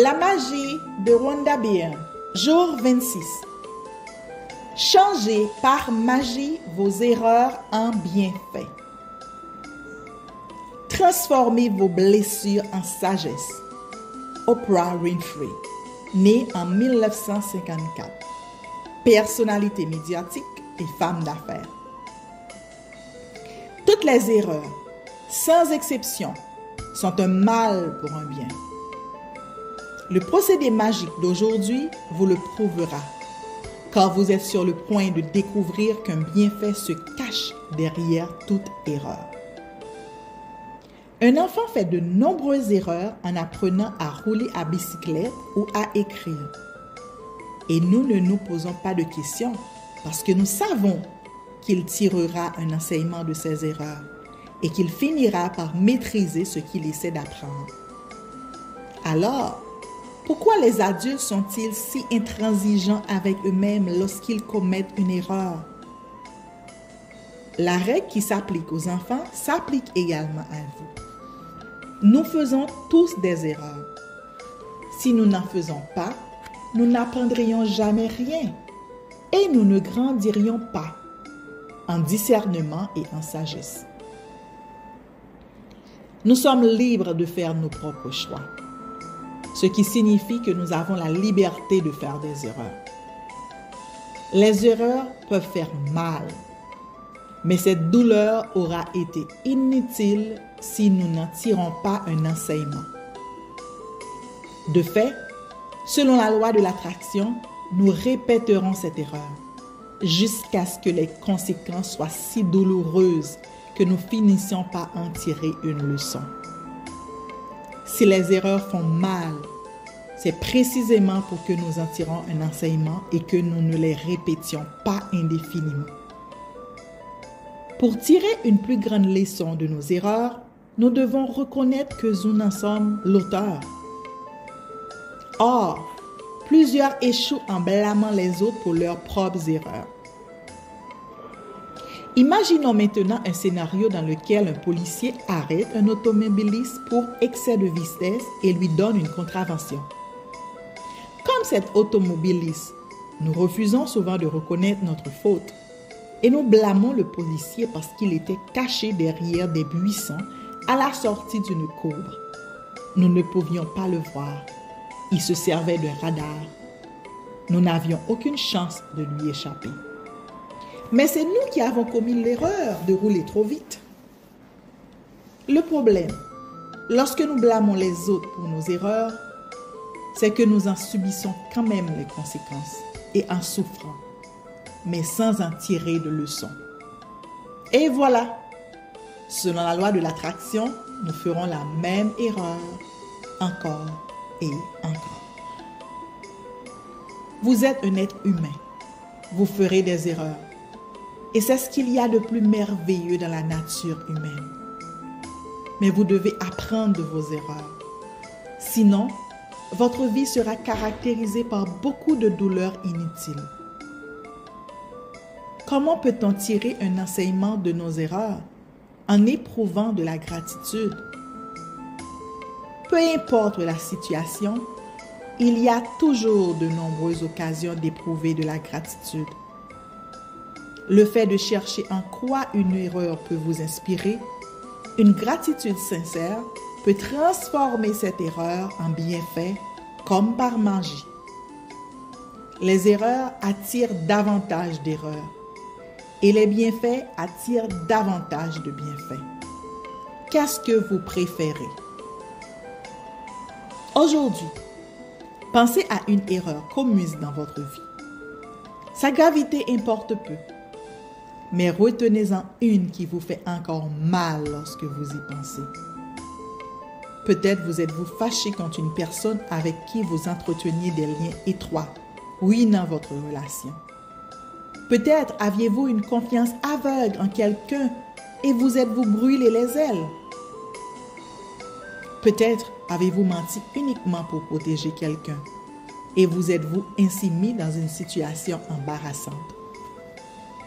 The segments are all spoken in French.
La magie de Rhonda Byrne, jour 26. Changez par magie vos erreurs en bienfaits. Transformez vos blessures en sagesse. Oprah Winfrey, née en 1954. Personnalité médiatique et femme d'affaires. Toutes les erreurs, sans exception, sont un mal pour un bien. Le procédé magique d'aujourd'hui vous le prouvera, car vous êtes sur le point de découvrir qu'un bienfait se cache derrière toute erreur. Un enfant fait de nombreuses erreurs en apprenant à rouler à bicyclette ou à écrire. Et nous ne nous posons pas de questions parce que nous savons qu'il tirera un enseignement de ses erreurs et qu'il finira par maîtriser ce qu'il essaie d'apprendre. Alors, pourquoi les adultes sont-ils si intransigeants avec eux-mêmes lorsqu'ils commettent une erreur? La règle qui s'applique aux enfants s'applique également à vous. Nous faisons tous des erreurs. Si nous n'en faisons pas, nous n'apprendrions jamais rien et nous ne grandirions pas en discernement et en sagesse. Nous sommes libres de faire nos propres choix, ce qui signifie que nous avons la liberté de faire des erreurs. Les erreurs peuvent faire mal, mais cette douleur aura été inutile si nous n'en tirons pas un enseignement. De fait, selon la loi de l'attraction, nous répéterons cette erreur jusqu'à ce que les conséquences soient si douloureuses que nous finissions par en tirer une leçon. Si les erreurs font mal, c'est précisément pour que nous en tirons un enseignement et que nous ne les répétions pas indéfiniment. Pour tirer une plus grande leçon de nos erreurs, nous devons reconnaître que nous en sommes l'auteur. Or, plusieurs échouent en blâmant les autres pour leurs propres erreurs. Imaginons maintenant un scénario dans lequel un policier arrête un automobiliste pour excès de vitesse et lui donne une contravention. Comme cet automobiliste, nous refusons souvent de reconnaître notre faute et nous blâmons le policier parce qu'il était caché derrière des buissons à la sortie d'une cour. Nous ne pouvions pas le voir. Il se servait d'un radar. Nous n'avions aucune chance de lui échapper. Mais c'est nous qui avons commis l'erreur de rouler trop vite. Le problème, lorsque nous blâmons les autres pour nos erreurs, c'est que nous en subissons quand même les conséquences et en souffrant, mais sans en tirer de leçons. Et voilà, selon la loi de l'attraction, nous ferons la même erreur encore et encore. Vous êtes un être humain. Vous ferez des erreurs. Et c'est ce qu'il y a de plus merveilleux dans la nature humaine. Mais vous devez apprendre de vos erreurs. Sinon, votre vie sera caractérisée par beaucoup de douleurs inutiles. Comment peut-on tirer un enseignement de nos erreurs? En éprouvant de la gratitude. Peu importe la situation, il y a toujours de nombreuses occasions d'éprouver de la gratitude. Le fait de chercher en quoi une erreur peut vous inspirer, une gratitude sincère peut transformer cette erreur en bienfait comme par magie. Les erreurs attirent davantage d'erreurs et les bienfaits attirent davantage de bienfaits. Qu'est-ce que vous préférez? Aujourd'hui, pensez à une erreur commise dans votre vie. Sa gravité importe peu, mais retenez-en une qui vous fait encore mal lorsque vous y pensez. Peut-être vous êtes-vous fâché contre une personne avec qui vous entreteniez des liens étroits, ruinant votre relation. Peut-être aviez-vous une confiance aveugle en quelqu'un et vous êtes-vous brûlé les ailes. Peut-être avez-vous menti uniquement pour protéger quelqu'un et vous êtes-vous ainsi mis dans une situation embarrassante.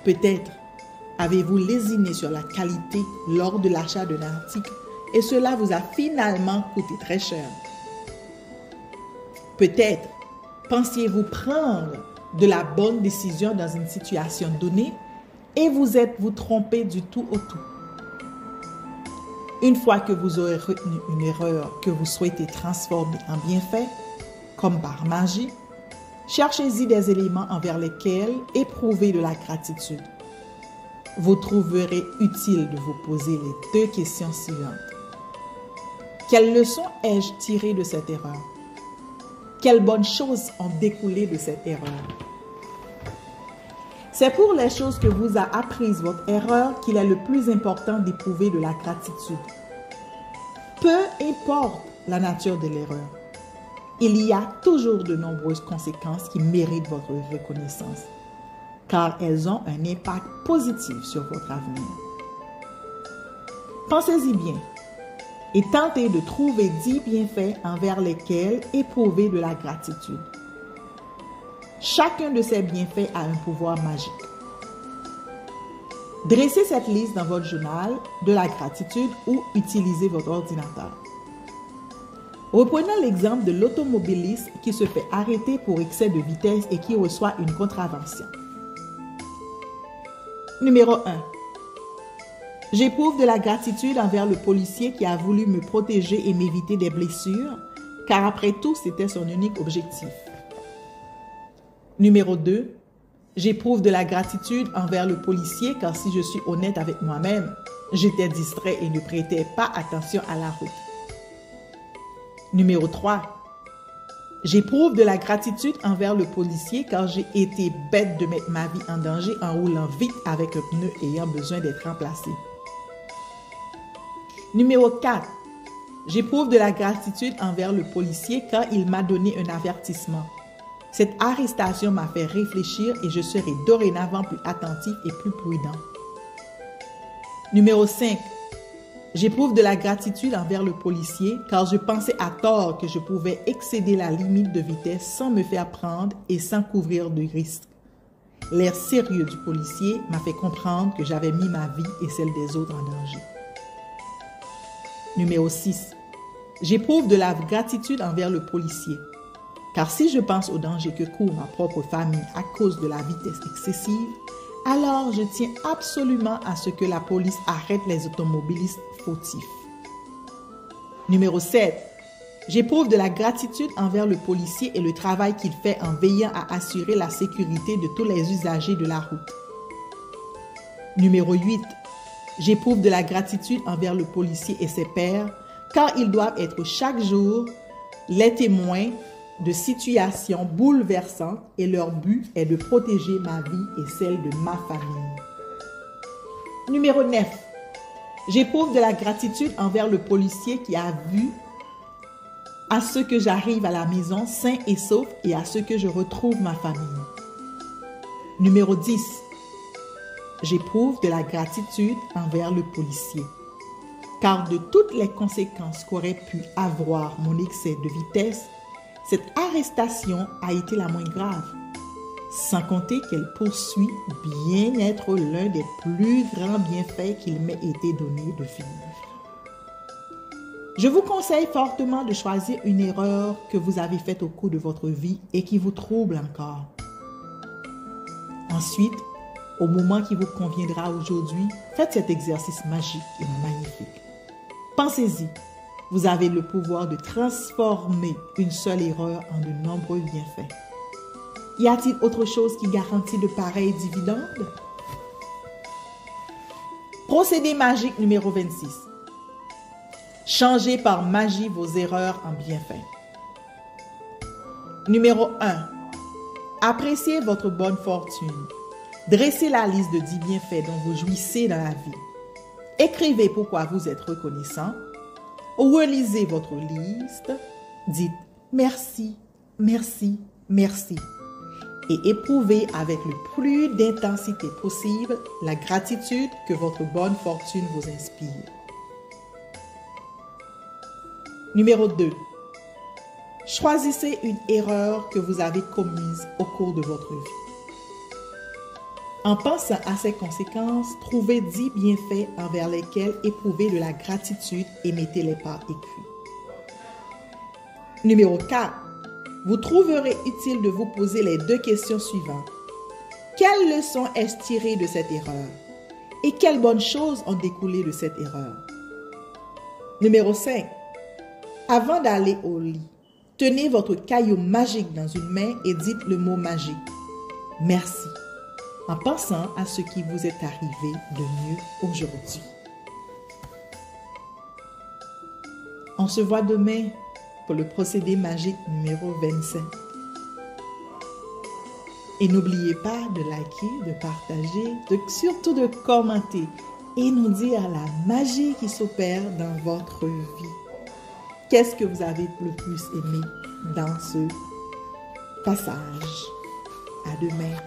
Peut-être avez-vous lésiné sur la qualité lors de l'achat d'un article et cela vous a finalement coûté très cher. Peut-être pensiez-vous prendre de la bonne décision dans une situation donnée et vous êtes-vous trompé du tout au tout. Une fois que vous aurez retenu une erreur que vous souhaitez transformer en bienfait, comme par magie, cherchez-y des éléments envers lesquels éprouver de la gratitude. Vous trouverez utile de vous poser les 2 questions suivantes. Quelle leçon ai-je tirée de cette erreur? Quelles bonnes choses ont découlé de cette erreur? C'est pour les choses que vous a apprises votre erreur qu'il est le plus important d'éprouver de la gratitude. Peu importe la nature de l'erreur, il y a toujours de nombreuses conséquences qui méritent votre reconnaissance, car elles ont un impact positif sur votre avenir. Pensez-y bien et tentez de trouver 10 bienfaits envers lesquels éprouver de la gratitude. Chacun de ces bienfaits a un pouvoir magique. Dressez cette liste dans votre journal de la gratitude ou utilisez votre ordinateur. Reprenons l'exemple de l'automobiliste qui se fait arrêter pour excès de vitesse et qui reçoit une contravention. Numéro 1. J'éprouve de la gratitude envers le policier qui a voulu me protéger et m'éviter des blessures, car après tout, c'était son unique objectif. Numéro 2. J'éprouve de la gratitude envers le policier car si je suis honnête avec moi-même, j'étais distrait et ne prêtais pas attention à la route. Numéro 3. J'éprouve de la gratitude envers le policier car j'ai été bête de mettre ma vie en danger en roulant vite avec un pneu ayant besoin d'être remplacé. Numéro 4. J'éprouve de la gratitude envers le policier car il m'a donné un avertissement. Cette arrestation m'a fait réfléchir et je serai dorénavant plus attentif et plus prudent. Numéro 5. J'éprouve de la gratitude envers le policier car je pensais à tort que je pouvais excéder la limite de vitesse sans me faire prendre et sans couvrir de risques. L'air sérieux du policier m'a fait comprendre que j'avais mis ma vie et celle des autres en danger. Numéro 6. J'éprouve de la gratitude envers le policier. Car si je pense au danger que court ma propre famille à cause de la vitesse excessive, alors je tiens absolument à ce que la police arrête les automobilistes fautifs. Numéro 7. J'éprouve de la gratitude envers le policier et le travail qu'il fait en veillant à assurer la sécurité de tous les usagers de la route. Numéro 8. J'éprouve de la gratitude envers le policier et ses pairs, car ils doivent être chaque jour les témoins de situations bouleversantes et leur but est de protéger ma vie et celle de ma famille. Numéro 9. J'éprouve de la gratitude envers le policier qui a vu à ce que j'arrive à la maison sain et sauf et à ce que je retrouve ma famille. Numéro 10. J'éprouve de la gratitude envers le policier, car de toutes les conséquences qu'aurait pu avoir mon excès de vitesse, cette arrestation a été la moins grave, sans compter qu'elle poursuit bien être l'un des plus grands bienfaits qu'il m'ait été donné de vivre. Je vous conseille fortement de choisir une erreur que vous avez faite au cours de votre vie et qui vous trouble encore. Ensuite, au moment qui vous conviendra aujourd'hui, faites cet exercice magique et magnifique. Pensez-y, vous avez le pouvoir de transformer une seule erreur en de nombreux bienfaits. Y a-t-il autre chose qui garantit de pareils dividendes? Procédé magique numéro 26. Changez par magie vos erreurs en bienfaits. Numéro 1. Appréciez votre bonne fortune. Dressez la liste de 10 bienfaits dont vous jouissez dans la vie. Écrivez pourquoi vous êtes reconnaissant. Relisez votre liste. Dites merci, merci, merci. Et éprouvez avec le plus d'intensité possible la gratitude que votre bonne fortune vous inspire. Numéro 2. Choisissez une erreur que vous avez commise au cours de votre vie. En pensant à ces conséquences, trouvez 10 bienfaits envers lesquels éprouver de la gratitude et mettez-les par écrit. Numéro 4. vous trouverez utile de vous poser les 2 questions suivantes. Quelle leçon est tirée de cette erreur? Et quelles bonnes choses ont découlé de cette erreur? Numéro 5. Avant d'aller au lit, tenez votre caillou magique dans une main et dites le mot magique. Merci, en pensant à ce qui vous est arrivé de mieux aujourd'hui. On se voit demain pour le procédé magique numéro 25. Et n'oubliez pas de liker, de partager, surtout de commenter et nous dire la magie qui s'opère dans votre vie. Qu'est-ce que vous avez le plus aimé dans ce passage? À demain.